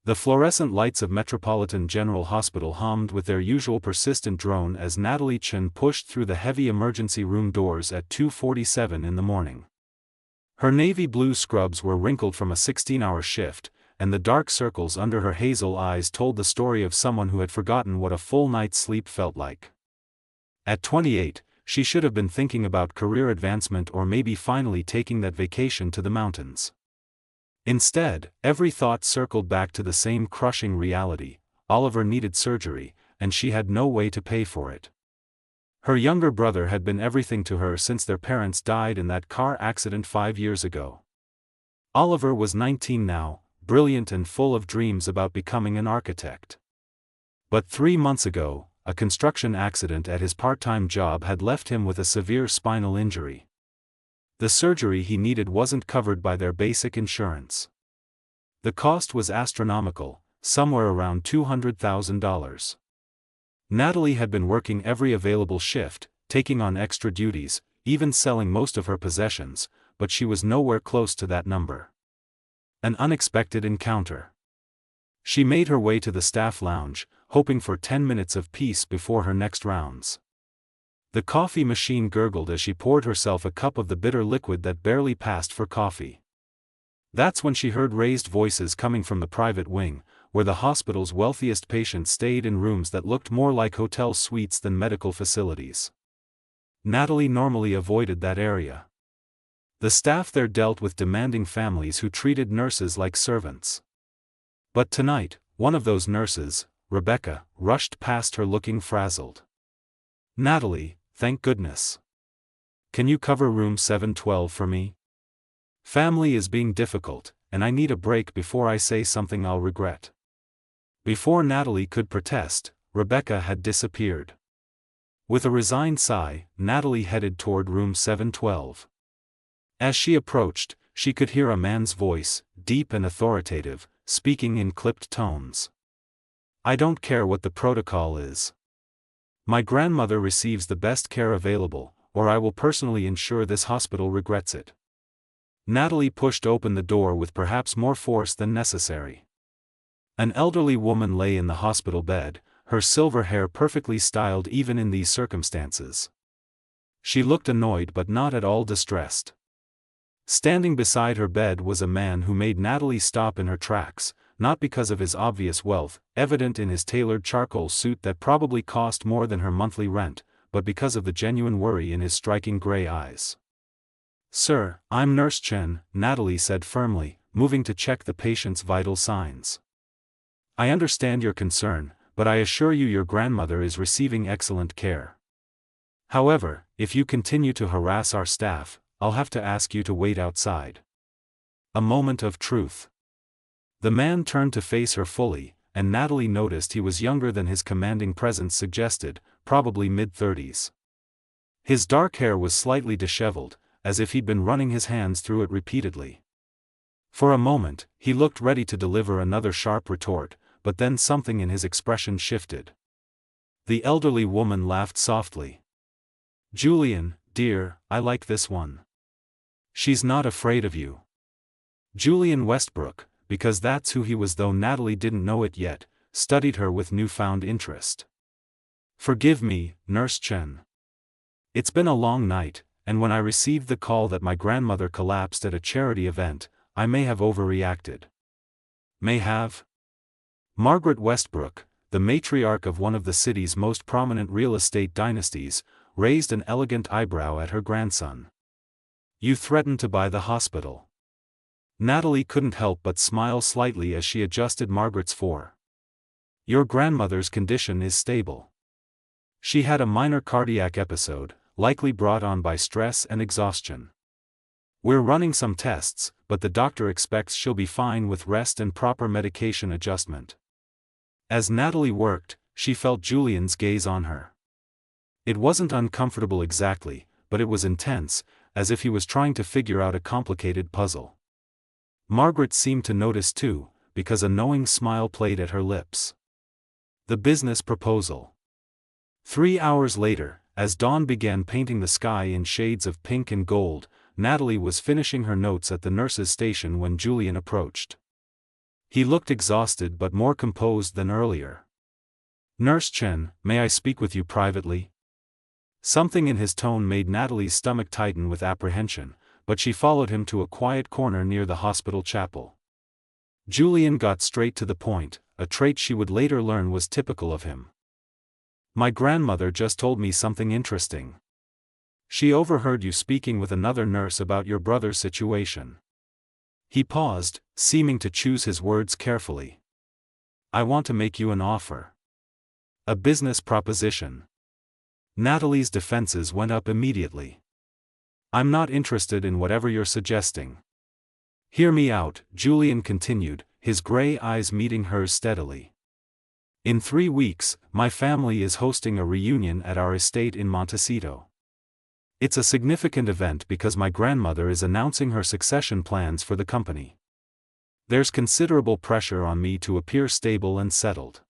The fluorescent lights of Metropolitan General Hospital hummed with their usual persistent drone as Natalie Chen pushed through the heavy emergency room doors at 2:47 in the morning. Her navy blue scrubs were wrinkled from a 16-hour shift, and the dark circles under her hazel eyes told the story of someone who had forgotten what a full night's sleep felt like. At 28, she should have been thinking about career advancement or maybe finally taking that vacation to the mountains. Instead, every thought circled back to the same crushing reality: Oliver needed surgery, and she had no way to pay for it. Her younger brother had been everything to her since their parents died in that car accident 5 years ago. Oliver was 19 now, brilliant and full of dreams about becoming an architect. But 3 months ago, a construction accident at his part-time job had left him with a severe spinal injury. The surgery he needed wasn't covered by their basic insurance. The cost was astronomical, somewhere around $200,000. Natalie had been working every available shift, taking on extra duties, even selling most of her possessions, but she was nowhere close to that number. An unexpected encounter. She made her way to the staff lounge, hoping for 10 minutes of peace before her next rounds. The coffee machine gurgled as she poured herself a cup of the bitter liquid that barely passed for coffee. That's when she heard raised voices coming from the private wing, where the hospital's wealthiest patients stayed in rooms that looked more like hotel suites than medical facilities. Natalie normally avoided that area. The staff there dealt with demanding families who treated nurses like servants. But tonight, one of those nurses, Rebecca, rushed past her looking frazzled. "Natalie, thank goodness. Can you cover room 712 for me? Family is being difficult, and I need a break before I say something I'll regret." Before Natalie could protest, Rebecca had disappeared. With a resigned sigh, Natalie headed toward room 712. As she approached, she could hear a man's voice, deep and authoritative, speaking in clipped tones. "I don't care what the protocol is. My grandmother receives the best care available, or I will personally ensure this hospital regrets it." Natalie pushed open the door with perhaps more force than necessary. An elderly woman lay in the hospital bed, her silver hair perfectly styled even in these circumstances. She looked annoyed but not at all distressed. Standing beside her bed was a man who made Natalie stop in her tracks, not because of his obvious wealth, evident in his tailored charcoal suit that probably cost more than her monthly rent, but because of the genuine worry in his striking gray eyes. "Sir, I'm Nurse Chen," Natalie said firmly, moving to check the patient's vital signs. "I understand your concern, but I assure you your grandmother is receiving excellent care. However, if you continue to harass our staff, I'll have to ask you to wait outside." A moment of truth. The man turned to face her fully, and Natalie noticed he was younger than his commanding presence suggested, probably mid-30s. His dark hair was slightly disheveled, as if he'd been running his hands through it repeatedly. For a moment, he looked ready to deliver another sharp retort, but then something in his expression shifted. The elderly woman laughed softly. "Julian, dear, I like this one. She's not afraid of you." Julian Westbrook, because that's who he was though Natalie didn't know it yet, studied her with newfound interest. "Forgive me, Nurse Chen. It's been a long night, and when I received the call that my grandmother collapsed at a charity event, I may have overreacted." "May have?" Margaret Westbrook, the matriarch of one of the city's most prominent real estate dynasties, raised an elegant eyebrow at her grandson. "You threatened to buy the hospital." Natalie couldn't help but smile slightly as she adjusted Margaret's fore. "Your grandmother's condition is stable. She had a minor cardiac episode, likely brought on by stress and exhaustion. We're running some tests, but the doctor expects she'll be fine with rest and proper medication adjustment." As Natalie worked, she felt Julian's gaze on her. It wasn't uncomfortable exactly, but it was intense, as if he was trying to figure out a complicated puzzle. Margaret seemed to notice too, because a knowing smile played at her lips. The business proposal. 3 hours later, as dawn began painting the sky in shades of pink and gold, Natalie was finishing her notes at the nurse's station when Julian approached. He looked exhausted but more composed than earlier. "Nurse Chen, may I speak with you privately?" Something in his tone made Natalie's stomach tighten with apprehension, but she followed him to a quiet corner near the hospital chapel. Julian got straight to the point, a trait she would later learn was typical of him. "My grandmother just told me something interesting. She overheard you speaking with another nurse about your brother's situation." He paused, seeming to choose his words carefully. "I want to make you an offer. A business proposition." Natalie's defenses went up immediately. "I'm not interested in whatever you're suggesting." "Hear me out," Julian continued, his gray eyes meeting hers steadily. "In 3 weeks, my family is hosting a reunion at our estate in Montecito. It's a significant event because my grandmother is announcing her succession plans for the company. There's considerable pressure on me to appear stable and settled.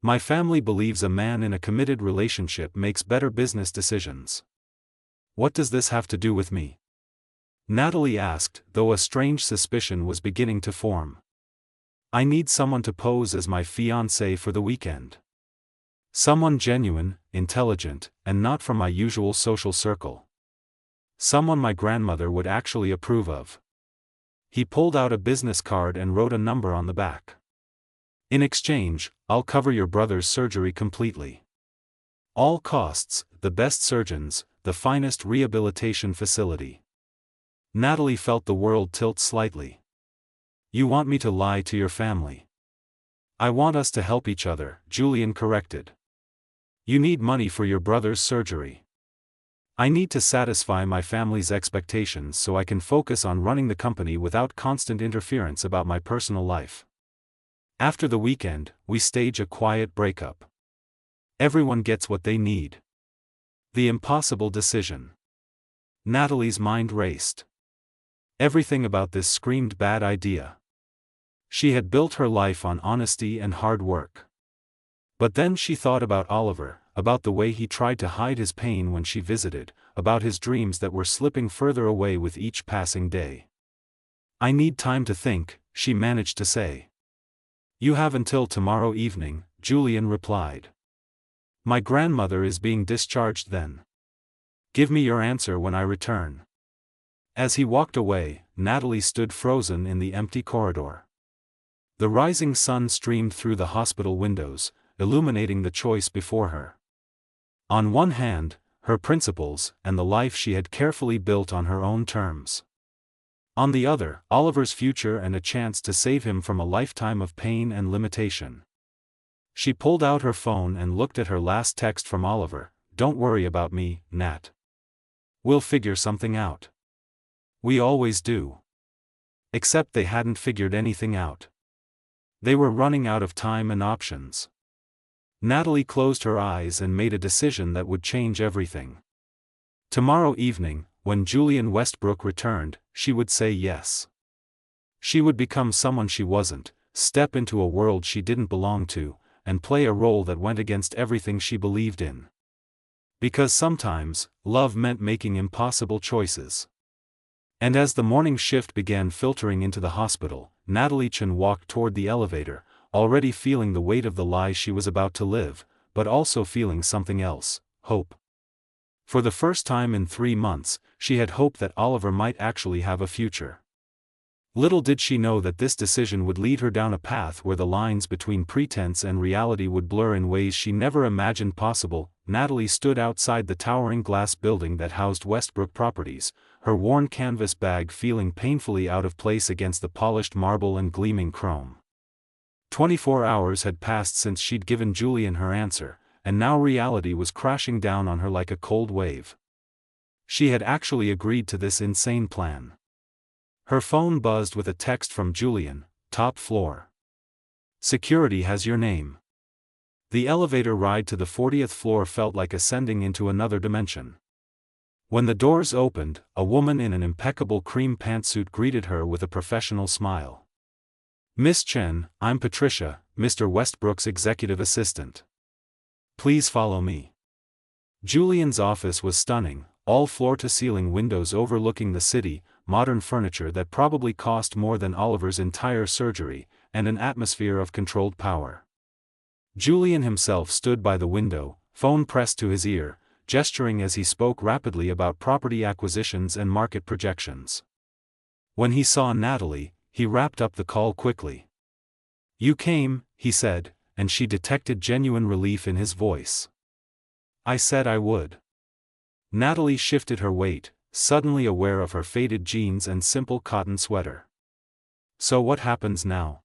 My family believes a man in a committed relationship makes better business decisions." "What does this have to do with me?" Natalie asked, though a strange suspicion was beginning to form. "I need someone to pose as my fiancée for the weekend. Someone genuine, intelligent, and not from my usual social circle. Someone my grandmother would actually approve of." He pulled out a business card and wrote a number on the back. "In exchange, I'll cover your brother's surgery completely. All costs, the best surgeons, the finest rehabilitation facility." Natalie felt the world tilt slightly. "You want me to lie to your family?" "I want us to help each other," Julian corrected. "You need money for your brother's surgery. I need to satisfy my family's expectations so I can focus on running the company without constant interference about my personal life. After the weekend, we stage a quiet breakup. Everyone gets what they need." The impossible decision. Natalie's mind raced. Everything about this screamed bad idea. She had built her life on honesty and hard work. But then she thought about Oliver, about the way he tried to hide his pain when she visited, about his dreams that were slipping further away with each passing day. "I need time to think," she managed to say. "You have until tomorrow evening," Julian replied. "My grandmother is being discharged then. Give me your answer when I return." As he walked away, Natalie stood frozen in the empty corridor. The rising sun streamed through the hospital windows, illuminating the choice before her. On one hand, her principles and the life she had carefully built on her own terms. On the other, Oliver's future and a chance to save him from a lifetime of pain and limitation. She pulled out her phone and looked at her last text from Oliver. "Don't worry about me, Nat. We'll figure something out. We always do." Except they hadn't figured anything out. They were running out of time and options. Natalie closed her eyes and made a decision that would change everything. Tomorrow evening, when Julian Westbrook returned, she would say yes. She would become someone she wasn't, step into a world she didn't belong to, and play a role that went against everything she believed in. Because sometimes, love meant making impossible choices. And as the morning shift began filtering into the hospital, Natalie Chen walked toward the elevator, already feeling the weight of the lie she was about to live, but also feeling something else: hope. For the first time in 3 months, she had hoped that Oliver might actually have a future. Little did she know that this decision would lead her down a path where the lines between pretense and reality would blur in ways she never imagined possible. Natalie stood outside the towering glass building that housed Westbrook Properties, her worn canvas bag feeling painfully out of place against the polished marble and gleaming chrome. 24 hours had passed since she'd given Julian her answer, and now reality was crashing down on her like a cold wave. She had actually agreed to this insane plan. Her phone buzzed with a text from Julian: "Top floor. Security has your name." The elevator ride to the 40th floor felt like ascending into another dimension. When the doors opened, a woman in an impeccable cream pantsuit greeted her with a professional smile. "Miss Chen, I'm Patricia, Mr. Westbrook's executive assistant. Please follow me." Julian's office was stunning, all floor-to-ceiling windows overlooking the city, modern furniture that probably cost more than Oliver's entire surgery, and an atmosphere of controlled power. Julian himself stood by the window, phone pressed to his ear, gesturing as he spoke rapidly about property acquisitions and market projections. When he saw Natalie, he wrapped up the call quickly. "You came," he said, and she detected genuine relief in his voice. "I said I would." Natalie shifted her weight, suddenly aware of her faded jeans and simple cotton sweater. "So what happens now?"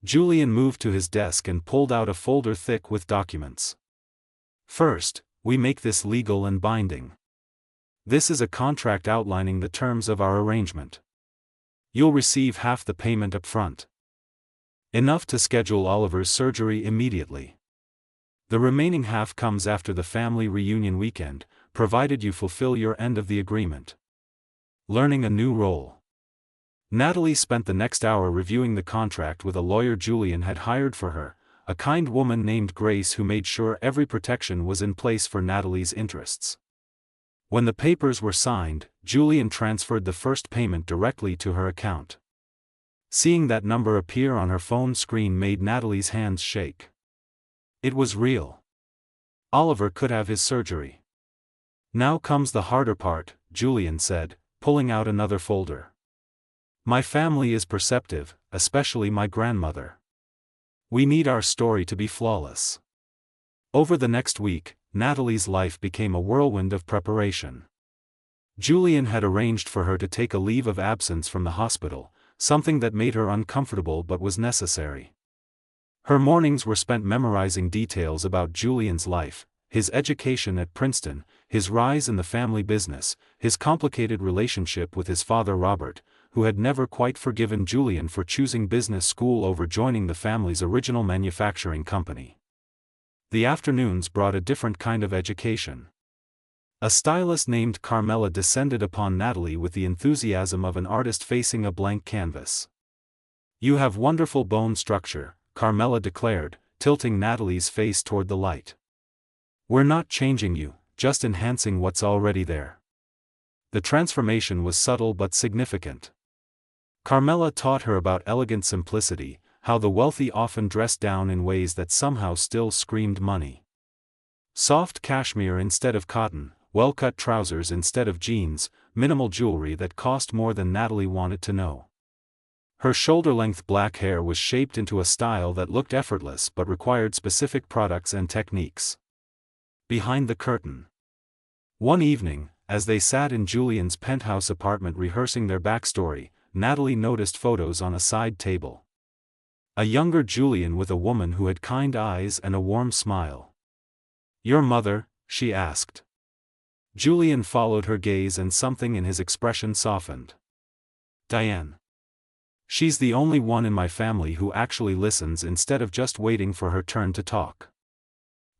Julian moved to his desk and pulled out a folder thick with documents. "First, we make this legal and binding. This is a contract outlining the terms of our arrangement. You'll receive half the payment up front. Enough to schedule Oliver's surgery immediately. The remaining half comes after the family reunion weekend, provided you fulfill your end of the agreement." Learning a new role. Natalie spent the next hour reviewing the contract with a lawyer Julian had hired for her, a kind woman named Grace who made sure every protection was in place for Natalie's interests. When the papers were signed, Julian transferred the first payment directly to her account. Seeing that number appear on her phone screen made Natalie's hands shake. It was real. Oliver could have his surgery. "Now comes the harder part," Julian said, pulling out another folder. "My family is perceptive, especially my grandmother. We need our story to be flawless." Over the next week, Natalie's life became a whirlwind of preparation. Julian had arranged for her to take a leave of absence from the hospital, something that made her uncomfortable but was necessary. Her mornings were spent memorizing details about Julian's life, his education at Princeton, his rise in the family business, his complicated relationship with his father Robert, who had never quite forgiven Julian for choosing business school over joining the family's original manufacturing company. The afternoons brought a different kind of education. A stylist named Carmela descended upon Natalie with the enthusiasm of an artist facing a blank canvas. "You have wonderful bone structure," Carmela declared, tilting Natalie's face toward the light. "We're not changing you, just enhancing what's already there." The transformation was subtle but significant. Carmela taught her about elegant simplicity, how the wealthy often dress down in ways that somehow still screamed money. Soft cashmere instead of cotton, well-cut trousers instead of jeans, minimal jewelry that cost more than Natalie wanted to know. Her shoulder-length black hair was shaped into a style that looked effortless but required specific products and techniques. Behind the curtain. One evening, as they sat in Julian's penthouse apartment rehearsing their backstory, Natalie noticed photos on a side table. A younger Julian with a woman who had kind eyes and a warm smile. "Your mother?" she asked. Julian followed her gaze and something in his expression softened. "Diane. She's the only one in my family who actually listens instead of just waiting for her turn to talk."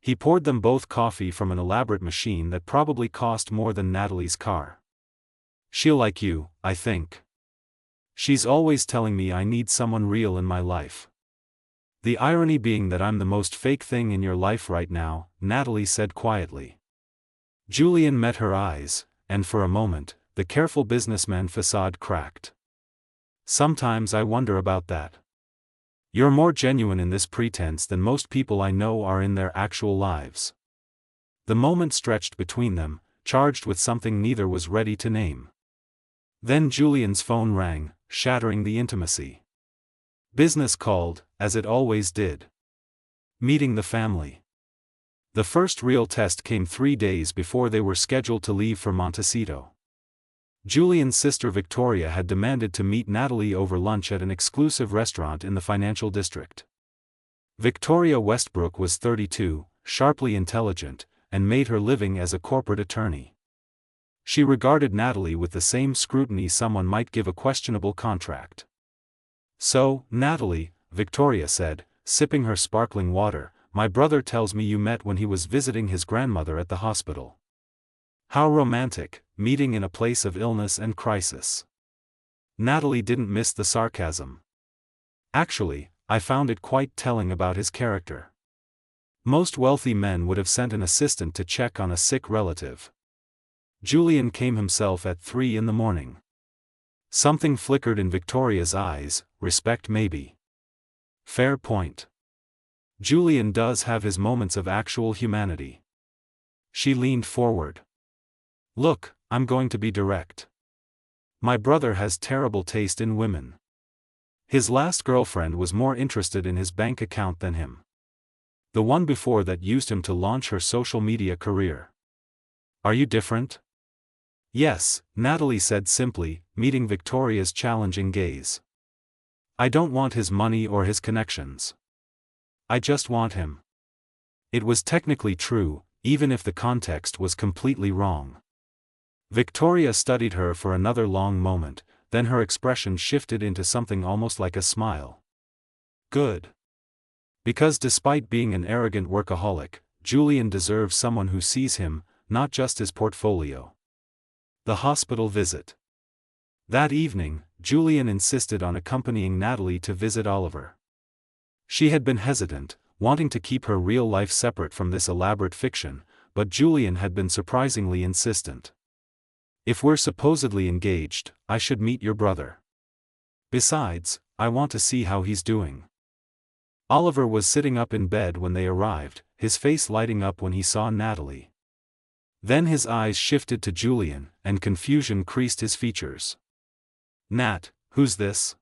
He poured them both coffee from an elaborate machine that probably cost more than Natalie's car. "She'll like you, I think. She's always telling me I need someone real in my life." "The irony being that I'm the most fake thing in your life right now," Natalie said quietly. Julian met her eyes, and for a moment, the careful businessman facade cracked. "Sometimes I wonder about that. You're more genuine in this pretense than most people I know are in their actual lives." The moment stretched between them, charged with something neither was ready to name. Then Julian's phone rang, shattering the intimacy. Business called, as it always did. Meeting the family. The first real test came 3 days before they were scheduled to leave for Montecito. Julian's sister Victoria had demanded to meet Natalie over lunch at an exclusive restaurant in the financial district. Victoria Westbrook was 32, sharply intelligent, and made her living as a corporate attorney. She regarded Natalie with the same scrutiny someone might give a questionable contract. "So, Natalie," Victoria said, sipping her sparkling water, "my brother tells me you met when he was visiting his grandmother at the hospital. How romantic, meeting in a place of illness and crisis." Natalie didn't miss the sarcasm. "Actually, I found it quite telling about his character. Most wealthy men would have sent an assistant to check on a sick relative. Julian came himself at 3 in the morning." Something flickered in Victoria's eyes, respect maybe. Fair point. Julian does have his moments of actual humanity. She leaned forward. Look, I'm going to be direct. My brother has terrible taste in women. His last girlfriend was more interested in his bank account than him. The one before that used him to launch her social media career. Are you different? Yes, Natalie said simply, meeting Victoria's challenging gaze. I don't want his money or his connections. I just want him. It was technically true, even if the context was completely wrong. Victoria studied her for another long moment, then her expression shifted into something almost like a smile. Good. Because despite being an arrogant workaholic, Julian deserves someone who sees him, not just his portfolio. The hospital visit. That evening, Julian insisted on accompanying Natalie to visit Oliver. She had been hesitant, wanting to keep her real life separate from this elaborate fiction, but Julian had been surprisingly insistent. If we're supposedly engaged, I should meet your brother. Besides, I want to see how he's doing. Oliver was sitting up in bed when they arrived, his face lighting up when he saw Natalie. Then his eyes shifted to Julian, and confusion creased his features. Nat, who's this?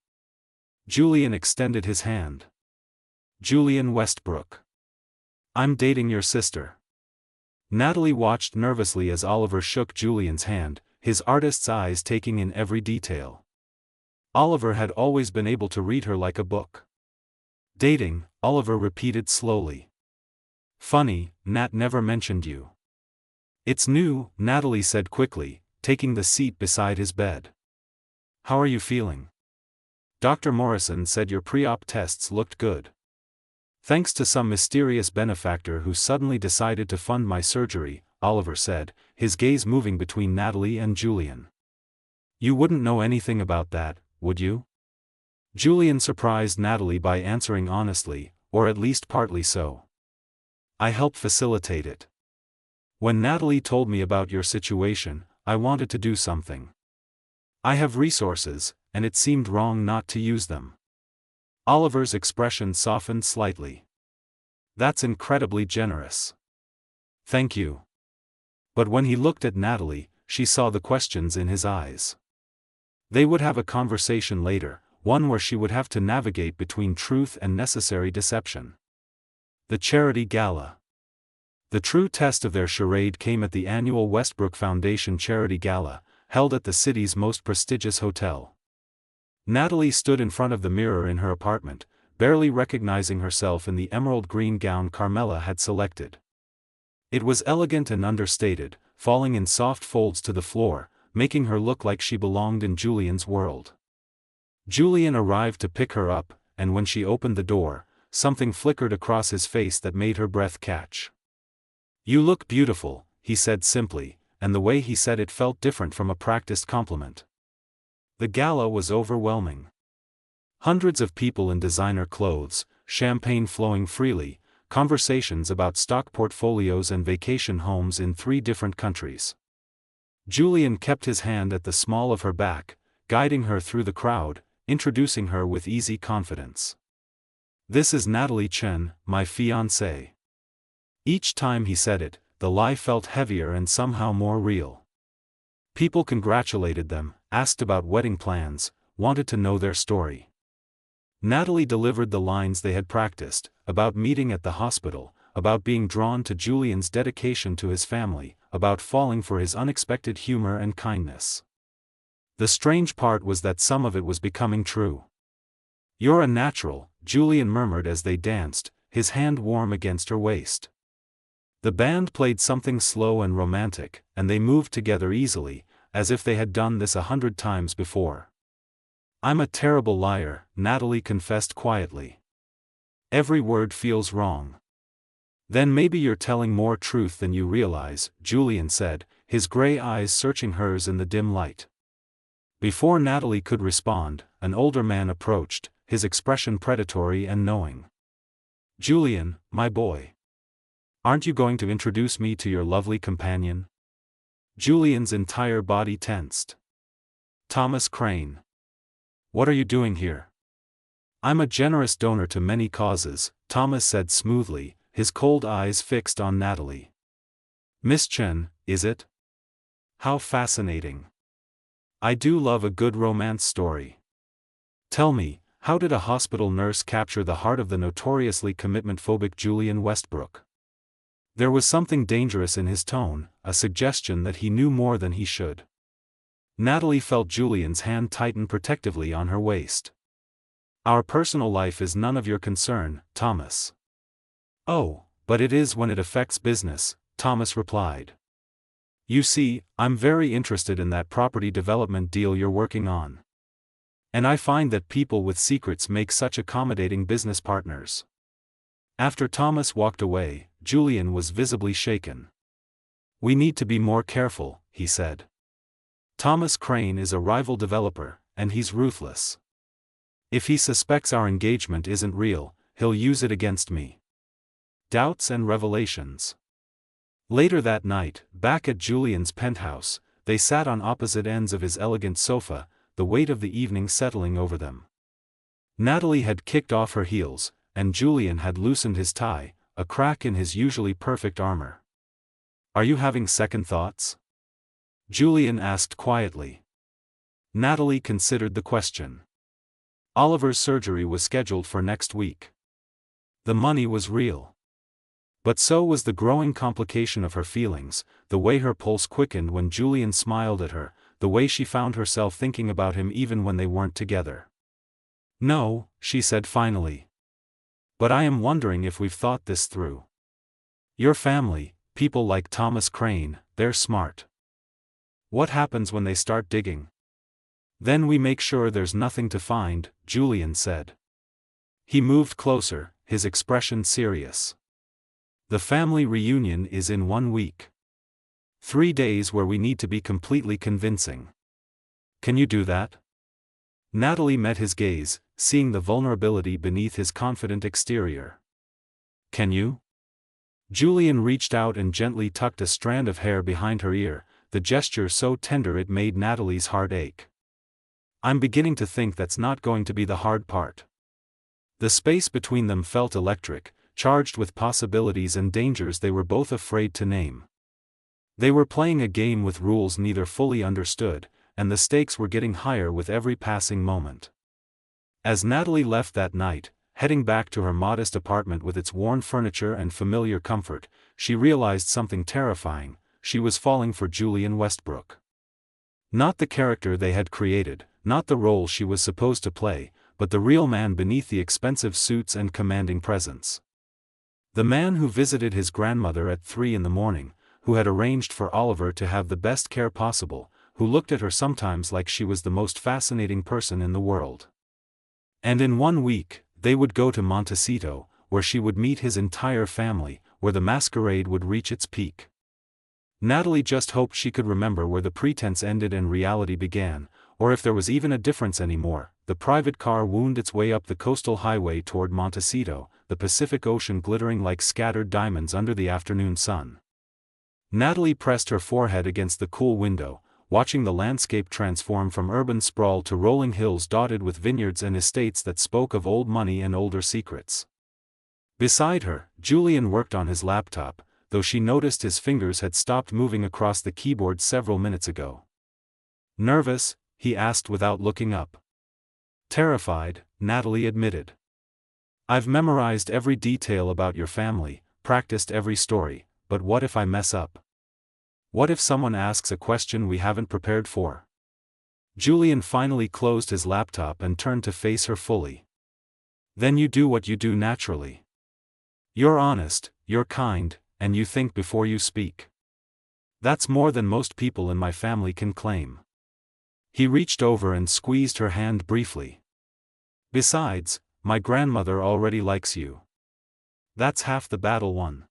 Julian extended his hand. Julian Westbrook. I'm dating your sister. Natalie watched nervously as Oliver shook Julian's hand, his artist's eyes taking in every detail. Oliver had always been able to read her like a book. Dating, Oliver repeated slowly. Funny, Nat never mentioned you. It's new, Natalie said quickly, taking the seat beside his bed. How are you feeling? Dr. Morrison said your pre-op tests looked good. Thanks to some mysterious benefactor who suddenly decided to fund my surgery, Oliver said, his gaze moving between Natalie and Julian. You wouldn't know anything about that, would you? Julian surprised Natalie by answering honestly, or at least partly so. I helped facilitate it. When Natalie told me about your situation, I wanted to do something. I have resources, and it seemed wrong not to use them. Oliver's expression softened slightly. That's incredibly generous. Thank you. But when he looked at Natalie, she saw the questions in his eyes. They would have a conversation later, one where she would have to navigate between truth and necessary deception. The charity gala. The true test of their charade came at the annual Westbrook Foundation Charity Gala, held at the city's most prestigious hotel. Natalie stood in front of the mirror in her apartment, barely recognizing herself in the emerald green gown Carmela had selected. It was elegant and understated, falling in soft folds to the floor, making her look like she belonged in Julian's world. Julian arrived to pick her up, and when she opened the door, something flickered across his face that made her breath catch. You look beautiful, he said simply, and the way he said it felt different from a practiced compliment. The gala was overwhelming. Hundreds of people in designer clothes, champagne flowing freely, conversations about stock portfolios and vacation homes in 3 different countries. Julian kept his hand at the small of her back, guiding her through the crowd, introducing her with easy confidence. This is Natalie Chen, my fiancée. Each time he said it, the lie felt heavier and somehow more real. People congratulated them, asked about wedding plans, wanted to know their story. Natalie delivered the lines they had practiced, about meeting at the hospital, about being drawn to Julian's dedication to his family, about falling for his unexpected humor and kindness. The strange part was that some of it was becoming true. You're a natural, Julian murmured as they danced, his hand warm against her waist. The band played something slow and romantic, and they moved together easily, as if they had done this 100 times before. I'm a terrible liar, Natalie confessed quietly. Every word feels wrong. Then maybe you're telling more truth than you realize, Julian said, his gray eyes searching hers in the dim light. Before Natalie could respond, an older man approached, his expression predatory and knowing. Julian, my boy. Aren't you going to introduce me to your lovely companion? Julian's entire body tensed. Thomas Crane. What are you doing here? I'm a generous donor to many causes, Thomas said smoothly, his cold eyes fixed on Natalie. Miss Chen, is it? How fascinating. I do love a good romance story. Tell me, how did a hospital nurse capture the heart of the notoriously commitment-phobic Julian Westbrook? There was something dangerous in his tone, a suggestion that he knew more than he should. Natalie felt Julian's hand tighten protectively on her waist. Our personal life is none of your concern, Thomas. Oh, but it is when it affects business, Thomas replied. You see, I'm very interested in that property development deal you're working on. And I find that people with secrets make such accommodating business partners. After Thomas walked away, Julian was visibly shaken. We need to be more careful, he said. Thomas Crane is a rival developer, and he's ruthless. If he suspects our engagement isn't real, he'll use it against me. Doubts and revelations. Later that night, back at Julian's penthouse, they sat on opposite ends of his elegant sofa, the weight of the evening settling over them. Natalie had kicked off her heels, and Julian had loosened his tie, a crack in his usually perfect armor. Are you having second thoughts? Julian asked quietly. Natalie considered the question. Oliver's surgery was scheduled for next week. The money was real. But so was the growing complication of her feelings, the way her pulse quickened when Julian smiled at her, the way she found herself thinking about him even when they weren't together. No, she said finally. But I am wondering if we've thought this through. Your family, people like Thomas Crane, they're smart. What happens when they start digging? Then we make sure there's nothing to find, Julian said. He moved closer, his expression serious. The family reunion is in 1 week. 3 days where we need to be completely convincing. Can you do that? Natalie met his gaze, seeing the vulnerability beneath his confident exterior. Can you? Julian reached out and gently tucked a strand of hair behind her ear, the gesture so tender it made Natalie's heart ache. I'm beginning to think that's not going to be the hard part. The space between them felt electric, charged with possibilities and dangers they were both afraid to name. They were playing a game with rules neither fully understood, and the stakes were getting higher with every passing moment. As Natalie left that night, heading back to her modest apartment with its worn furniture and familiar comfort, she realized something terrifying: she was falling for Julian Westbrook. Not the character they had created, not the role she was supposed to play, but the real man beneath the expensive suits and commanding presence. The man who visited his grandmother at 3 a.m, who had arranged for Oliver to have the best care possible, who looked at her sometimes like she was the most fascinating person in the world. And in 1 week, they would go to Montecito, where she would meet his entire family, where the masquerade would reach its peak. Natalie just hoped she could remember where the pretense ended and reality began, or if there was even a difference anymore. The private car wound its way up the coastal highway toward Montecito, the Pacific Ocean glittering like scattered diamonds under the afternoon sun. Natalie pressed her forehead against the cool window, watching the landscape transform from urban sprawl to rolling hills dotted with vineyards and estates that spoke of old money and older secrets. Beside her, Julian worked on his laptop, though she noticed his fingers had stopped moving across the keyboard several minutes ago. Nervous? He asked without looking up. Terrified, Natalie admitted. I've memorized every detail about your family, practiced every story, but what if I mess up? What if someone asks a question we haven't prepared for? Julian finally closed his laptop and turned to face her fully. Then you do what you do naturally. You're honest, you're kind, and you think before you speak. That's more than most people in my family can claim. He reached over and squeezed her hand briefly. Besides, my grandmother already likes you. That's half the battle won.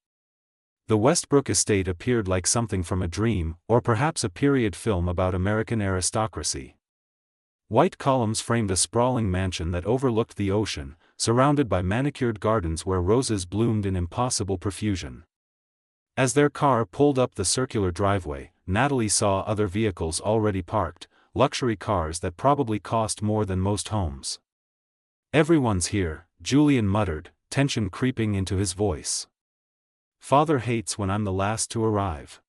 The Westbrook estate appeared like something from a dream, or perhaps a period film about American aristocracy. White columns framed a sprawling mansion that overlooked the ocean, surrounded by manicured gardens where roses bloomed in impossible profusion. As their car pulled up the circular driveway, Natalie saw other vehicles already parked, luxury cars that probably cost more than most homes. Everyone's here, Julian muttered, tension creeping into his voice. Father hates when I'm the last to arrive.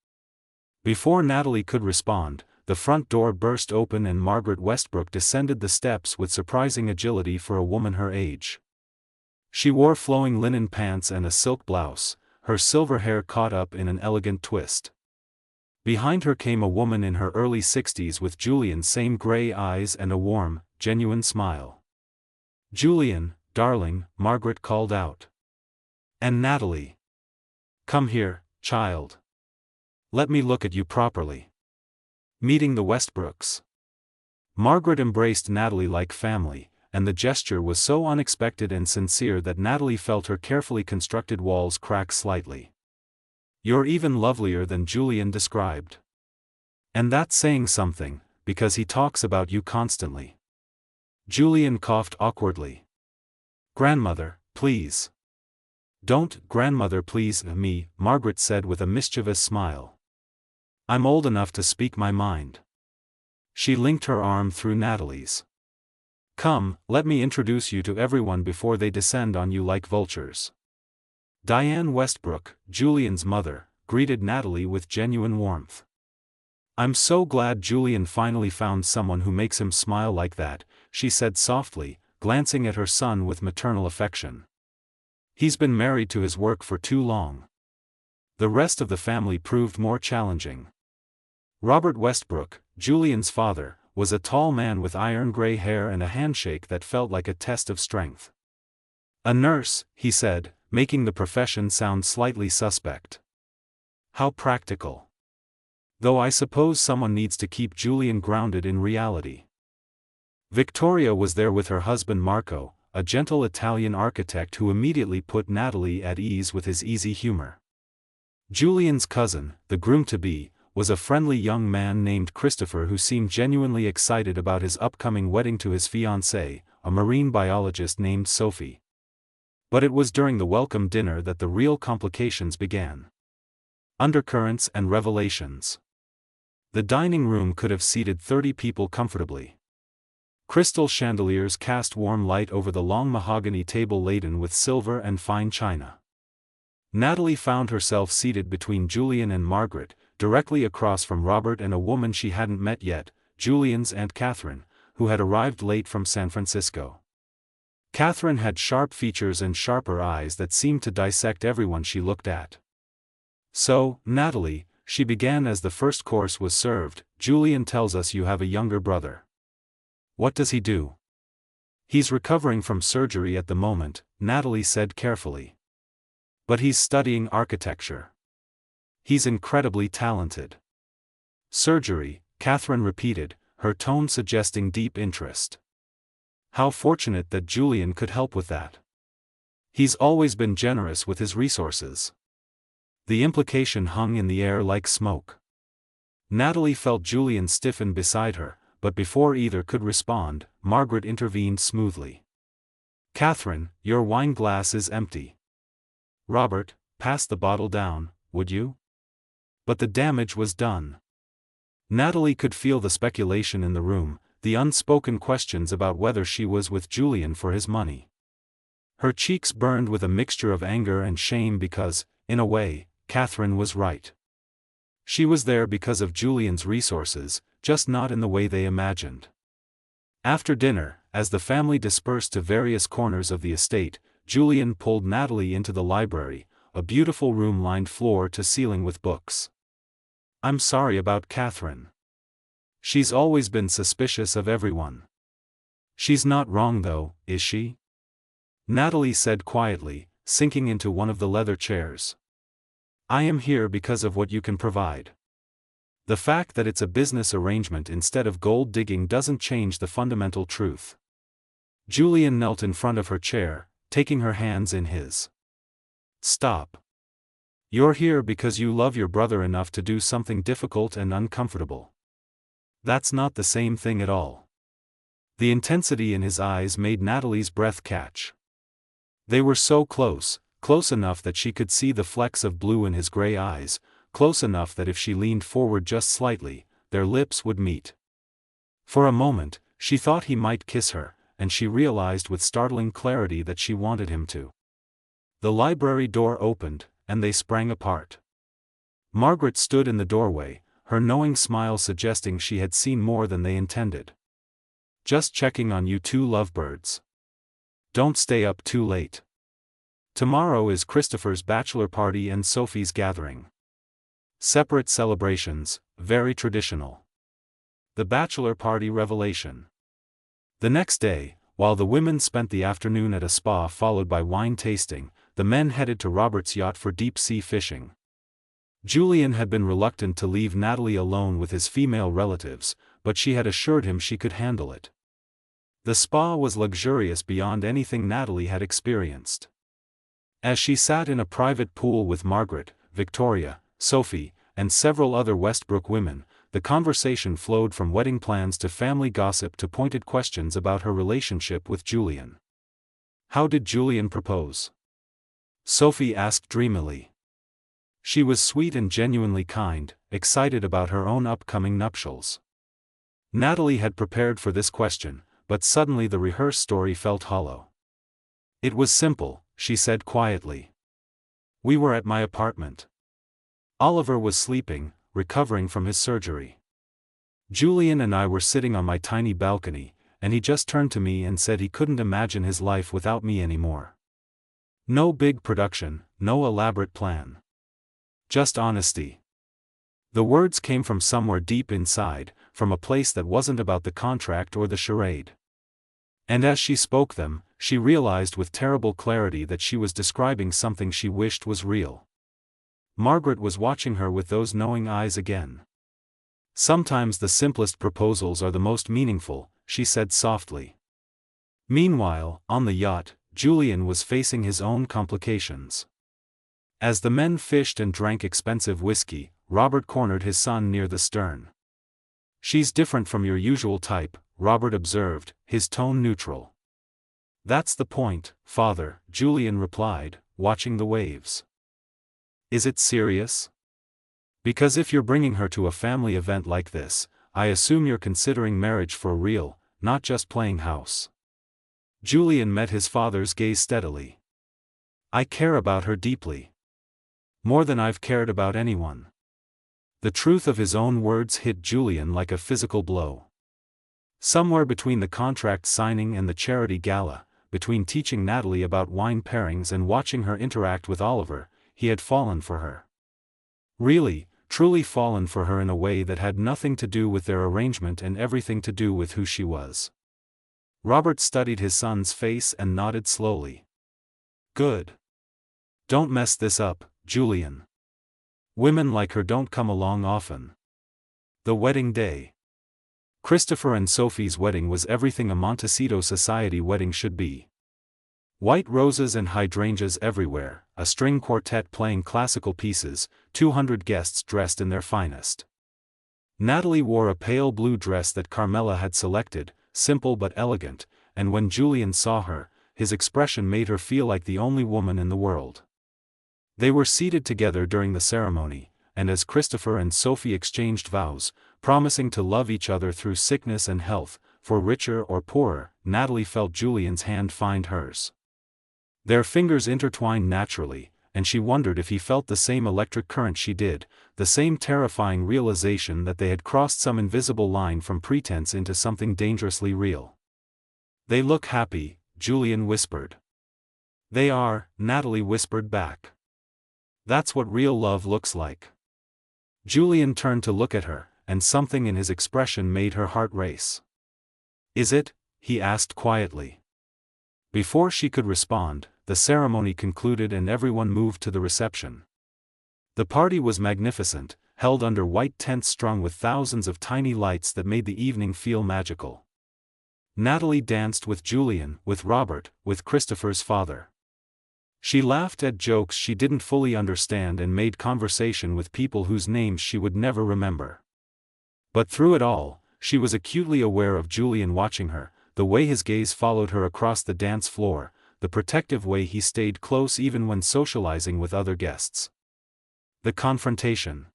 Before Natalie could respond, the front door burst open and Margaret Westbrook descended the steps with surprising agility for a woman her age. She wore flowing linen pants and a silk blouse, her silver hair caught up in an elegant twist. Behind her came a woman in her early 60s with Julian's same gray eyes and a warm, genuine smile. "Julian, darling," Margaret called out. "And Natalie. Come here, child. Let me look at you properly." Meeting the Westbrooks. Margaret embraced Natalie like family, and the gesture was so unexpected and sincere that Natalie felt her carefully constructed walls crack slightly. "You're even lovelier than Julian described. And that's saying something, because he talks about you constantly." Julian coughed awkwardly. "Grandmother, please." "Don't, grandmother, please me," Margaret said with a mischievous smile. "I'm old enough to speak my mind." She linked her arm through Natalie's. "Come, let me introduce you to everyone before they descend on you like vultures." Diane Westbrook, Julian's mother, greeted Natalie with genuine warmth. "I'm so glad Julian finally found someone who makes him smile like that," she said softly, glancing at her son with maternal affection. "He's been married to his work for too long." The rest of the family proved more challenging. Robert Westbrook, Julian's father, was a tall man with iron-gray hair and a handshake that felt like a test of strength. "A nurse," he said, making the profession sound slightly suspect. "How practical. Though I suppose someone needs to keep Julian grounded in reality." Victoria was there with her husband Marco, a gentle Italian architect who immediately put Natalie at ease with his easy humor. Julian's cousin, the groom-to-be, was a friendly young man named Christopher who seemed genuinely excited about his upcoming wedding to his fiancée, a marine biologist named Sophie. But it was during the welcome dinner that the real complications began. Undercurrents and revelations. The dining room could have seated 30 people comfortably. Crystal chandeliers cast warm light over the long mahogany table laden with silver and fine china. Natalie found herself seated between Julian and Margaret, directly across from Robert and a woman she hadn't met yet, Julian's Aunt Catherine, who had arrived late from San Francisco. Catherine had sharp features and sharper eyes that seemed to dissect everyone she looked at. "So, Natalie," she began as the first course was served, "Julian tells us you have a younger brother. What does he do?" "He's recovering from surgery at the moment," Natalie said carefully. "But he's studying architecture. He's incredibly talented." "Surgery," Catherine repeated, her tone suggesting deep interest. "How fortunate that Julian could help with that. He's always been generous with his resources." The implication hung in the air like smoke. Natalie felt Julian stiffen beside her, but before either could respond, Margaret intervened smoothly. "Catherine, your wine glass is empty. Robert, pass the bottle down, would you?" But the damage was done. Natalie could feel the speculation in the room, the unspoken questions about whether she was with Julian for his money. Her cheeks burned with a mixture of anger and shame because, in a way, Catherine was right. She was there because of Julian's resources, just not in the way they imagined. After dinner, as the family dispersed to various corners of the estate, Julian pulled Natalie into the library, a beautiful room lined floor to ceiling with books. "I'm sorry about Catherine. She's always been suspicious of everyone." "She's not wrong though, is she?" Natalie said quietly, sinking into one of the leather chairs. "I am here because of what you can provide. The fact that it's a business arrangement instead of gold digging doesn't change the fundamental truth." Julian knelt in front of her chair, taking her hands in his. "Stop. You're here because you love your brother enough to do something difficult and uncomfortable. That's not the same thing at all." The intensity in his eyes made Natalie's breath catch. They were so close, close enough that she could see the flecks of blue in his gray eyes, close enough that if she leaned forward just slightly, their lips would meet. For a moment, she thought he might kiss her, and she realized with startling clarity that she wanted him to. The library door opened, and they sprang apart. Margaret stood in the doorway, her knowing smile suggesting she had seen more than they intended. "Just checking on you two lovebirds. Don't stay up too late. Tomorrow is Christopher's bachelor party and Sophie's gathering. Separate celebrations, very traditional." The bachelor party revelation. The next day, while the women spent the afternoon at a spa followed by wine tasting, the men headed to Robert's yacht for deep-sea fishing. Julian had been reluctant to leave Natalie alone with his female relatives, but she had assured him she could handle it. The spa was luxurious beyond anything Natalie had experienced. As she sat in a private pool with Margaret, Victoria, Sophie, and several other Westbrook women, the conversation flowed from wedding plans to family gossip to pointed questions about her relationship with Julian. "How did Julian propose?" Sophie asked dreamily. She was sweet and genuinely kind, excited about her own upcoming nuptials. Natalie had prepared for this question, but suddenly the rehearsed story felt hollow. "It was simple," she said quietly. "We were at my apartment. Oliver was sleeping, recovering from his surgery. Julian and I were sitting on my tiny balcony, and he just turned to me and said he couldn't imagine his life without me anymore. No big production, no elaborate plan. Just honesty." The words came from somewhere deep inside, from a place that wasn't about the contract or the charade. And as she spoke them, she realized with terrible clarity that she was describing something she wished was real. Margaret was watching her with those knowing eyes again. "Sometimes the simplest proposals are the most meaningful," she said softly. Meanwhile, on the yacht, Julian was facing his own complications. As the men fished and drank expensive whiskey, Robert cornered his son near the stern. "She's different from your usual type," Robert observed, his tone neutral. "That's the point, father," Julian replied, watching the waves. "Is it serious? Because if you're bringing her to a family event like this, I assume you're considering marriage for real, not just playing house." Julian met his father's gaze steadily. "I care about her deeply. More than I've cared about anyone." The truth of his own words hit Julian like a physical blow. Somewhere between the contract signing and the charity gala, between teaching Natalie about wine pairings and watching her interact with Oliver, he had fallen for her. Really, truly fallen for her in a way that had nothing to do with their arrangement and everything to do with who she was. Robert studied his son's face and nodded slowly. "Good. Don't mess this up, Julian. Women like her don't come along often." The wedding day. Christopher and Sophie's wedding was everything a Montecito society wedding should be. White roses and hydrangeas everywhere, a string quartet playing classical pieces, 200 guests dressed in their finest. Natalie wore a pale blue dress that Carmela had selected, simple but elegant, and when Julian saw her, his expression made her feel like the only woman in the world. They were seated together during the ceremony, and as Christopher and Sophie exchanged vows, promising to love each other through sickness and health, for richer or poorer, Natalie felt Julian's hand find hers. Their fingers intertwined naturally, and she wondered if he felt the same electric current she did, the same terrifying realization that they had crossed some invisible line from pretense into something dangerously real. "They look happy," Julian whispered. "They are," Natalie whispered back. "That's what real love looks like." Julian turned to look at her, and something in his expression made her heart race. "Is it?" he asked quietly. Before she could respond, the ceremony concluded and everyone moved to the reception. The party was magnificent, held under white tents strung with thousands of tiny lights that made the evening feel magical. Natalie danced with Julian, with Robert, with Christopher's father. She laughed at jokes she didn't fully understand and made conversation with people whose names she would never remember. But through it all, she was acutely aware of Julian watching her, the way his gaze followed her across the dance floor, the protective way he stayed close even when socializing with other guests. The confrontation.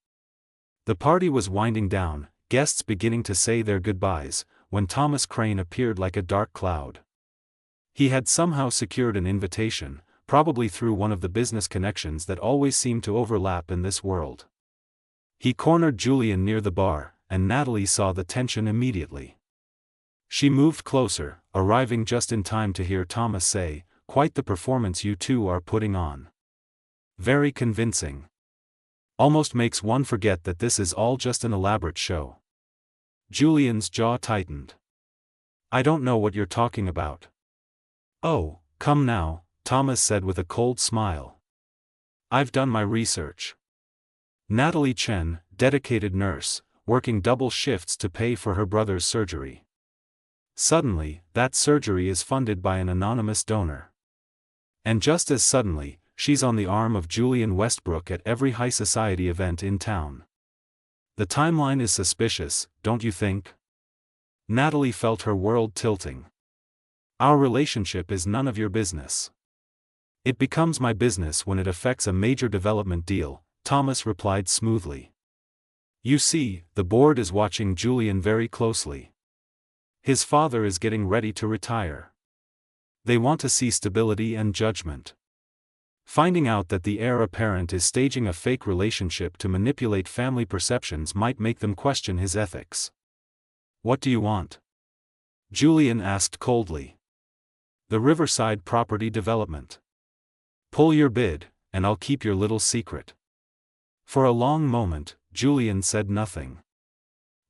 The party was winding down, guests beginning to say their goodbyes, when Thomas Crane appeared like a dark cloud. He had somehow secured an invitation, probably through one of the business connections that always seem to overlap in this world. He cornered Julian near the bar, and Natalie saw the tension immediately. She moved closer, arriving just in time to hear Thomas say, "Quite the performance you two are putting on. Very convincing. Almost makes one forget that this is all just an elaborate show." Julian's jaw tightened. "I don't know what you're talking about." "Oh, come now," Thomas said with a cold smile. "I've done my research. Natalie Chen, dedicated nurse, working double shifts to pay for her brother's surgery. Suddenly, that surgery is funded by an anonymous donor. And just as suddenly, she's on the arm of Julian Westbrook at every high society event in town. The timeline is suspicious, don't you think?" Natalie felt her world tilting. "Our relationship is none of your business." "It becomes my business when it affects a major development deal," Thomas replied smoothly. "You see, the board is watching Julian very closely. His father is getting ready to retire. They want to see stability and judgment. Finding out that the heir apparent is staging a fake relationship to manipulate family perceptions might make them question his ethics." "What do you want?" Julian asked coldly. "The Riverside property development. Pull your bid, and I'll keep your little secret." For a long moment, Julian said nothing.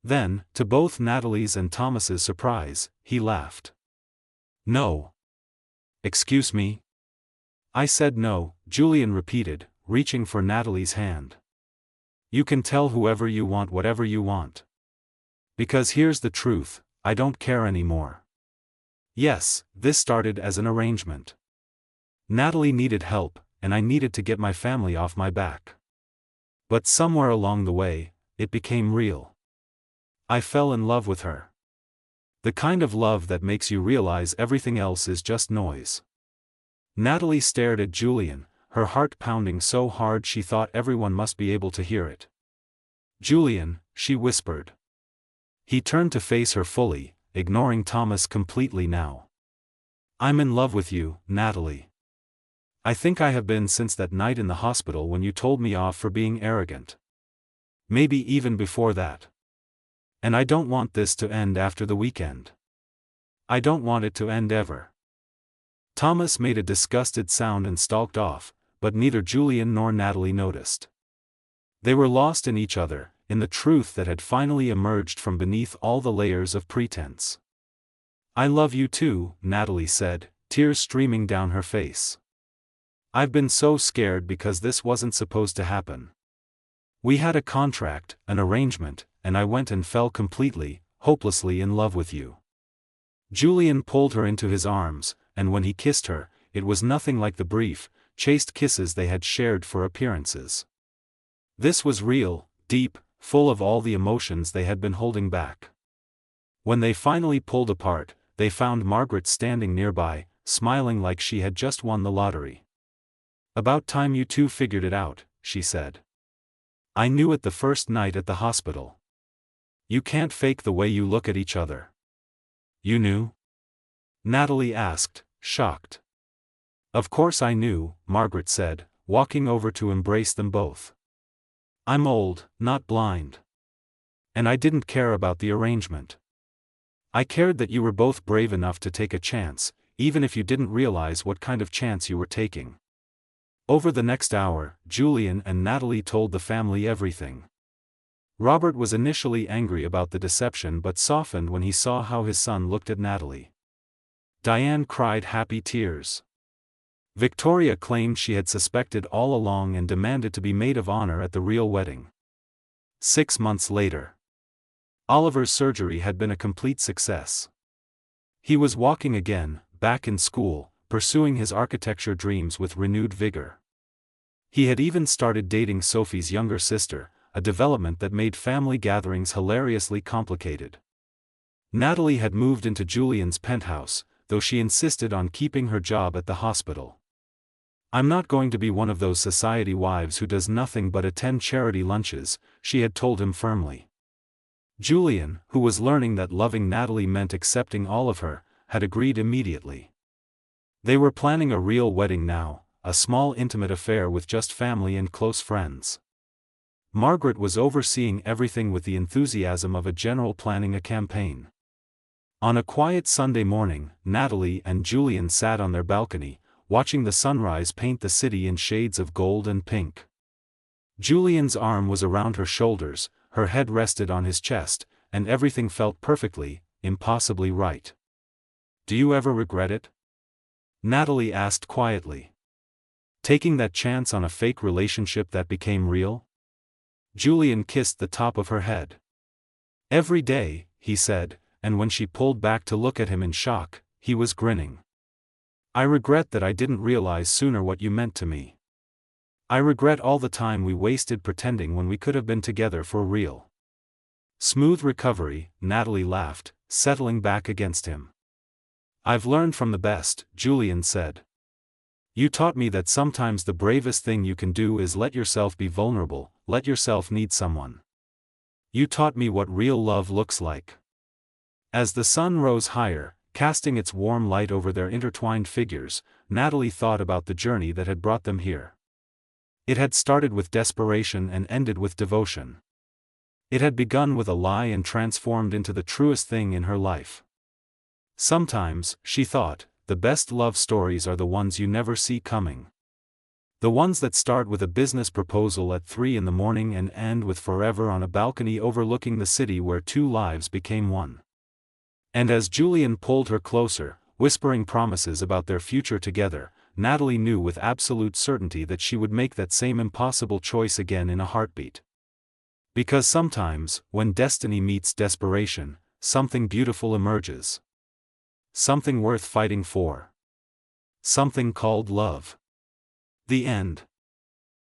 Then, to both Natalie's and Thomas's surprise, he laughed. "No. Excuse me?" "I said no," Julian repeated, reaching for Natalie's hand. "You can tell whoever you want whatever you want. Because here's the truth, I don't care anymore. Yes, this started as an arrangement. Natalie needed help, and I needed to get my family off my back. But somewhere along the way, it became real. I fell in love with her. The kind of love that makes you realize everything else is just noise." Natalie stared at Julian, her heart pounding so hard she thought everyone must be able to hear it. "Julian," she whispered. He turned to face her fully, ignoring Thomas completely now. "I'm in love with you, Natalie. I think I have been since that night in the hospital when you told me off for being arrogant. Maybe even before that. And I don't want this to end after the weekend. I don't want it to end ever." Thomas made a disgusted sound and stalked off, but neither Julian nor Natalie noticed. They were lost in each other, in the truth that had finally emerged from beneath all the layers of pretense. "I love you too," Natalie said, tears streaming down her face. "I've been so scared because this wasn't supposed to happen. We had a contract, an arrangement, and I went and fell completely, hopelessly in love with you." Julian pulled her into his arms, and when he kissed her, it was nothing like the brief, chaste kisses they had shared for appearances. This was real, deep, full of all the emotions they had been holding back. When they finally pulled apart, they found Margaret standing nearby, smiling like she had just won the lottery. "About time you two figured it out," she said. "I knew it the first night at the hospital. You can't fake the way you look at each other." "You knew?" Natalie asked, shocked. "Of course I knew," Margaret said, walking over to embrace them both. "I'm old, not blind. And I didn't care about the arrangement. I cared that you were both brave enough to take a chance, even if you didn't realize what kind of chance you were taking." Over the next hour, Julian and Natalie told the family everything. Robert was initially angry about the deception but softened when he saw how his son looked at Natalie. Diane cried happy tears. Victoria claimed she had suspected all along and demanded to be maid of honor at the real wedding. 6 months later, Oliver's surgery had been a complete success. He was walking again, back in school, pursuing his architecture dreams with renewed vigor. He had even started dating Sophie's younger sister, a development that made family gatherings hilariously complicated. Natalie had moved into Julian's penthouse, though she insisted on keeping her job at the hospital. "I'm not going to be one of those society wives who does nothing but attend charity lunches," she had told him firmly. Julian, who was learning that loving Natalie meant accepting all of her, had agreed immediately. They were planning a real wedding now, a small intimate affair with just family and close friends. Margaret was overseeing everything with the enthusiasm of a general planning a campaign. On a quiet Sunday morning, Natalie and Julian sat on their balcony, watching the sunrise paint the city in shades of gold and pink. Julian's arm was around her shoulders, her head rested on his chest, and everything felt perfectly, impossibly right. "Do you ever regret it?" Natalie asked quietly. "Taking that chance on a fake relationship that became real?" Julian kissed the top of her head. "Every day," he said, and when she pulled back to look at him in shock, he was grinning. "I regret that I didn't realize sooner what you meant to me. I regret all the time we wasted pretending when we could have been together for real." "Smooth recovery," Natalie laughed, settling back against him. "I've learned from the best," Julian said. "You taught me that sometimes the bravest thing you can do is let yourself be vulnerable, let yourself need someone. You taught me what real love looks like." As the sun rose higher, casting its warm light over their intertwined figures, Natalie thought about the journey that had brought them here. It had started with desperation and ended with devotion. It had begun with a lie and transformed into the truest thing in her life. Sometimes, she thought, the best love stories are the ones you never see coming. The ones that start with a business proposal at 3 in the morning and end with forever on a balcony overlooking the city where two lives became one. And as Julian pulled her closer, whispering promises about their future together, Natalie knew with absolute certainty that she would make that same impossible choice again in a heartbeat. Because sometimes, when destiny meets desperation, something beautiful emerges. Something worth fighting for. Something called love. The end.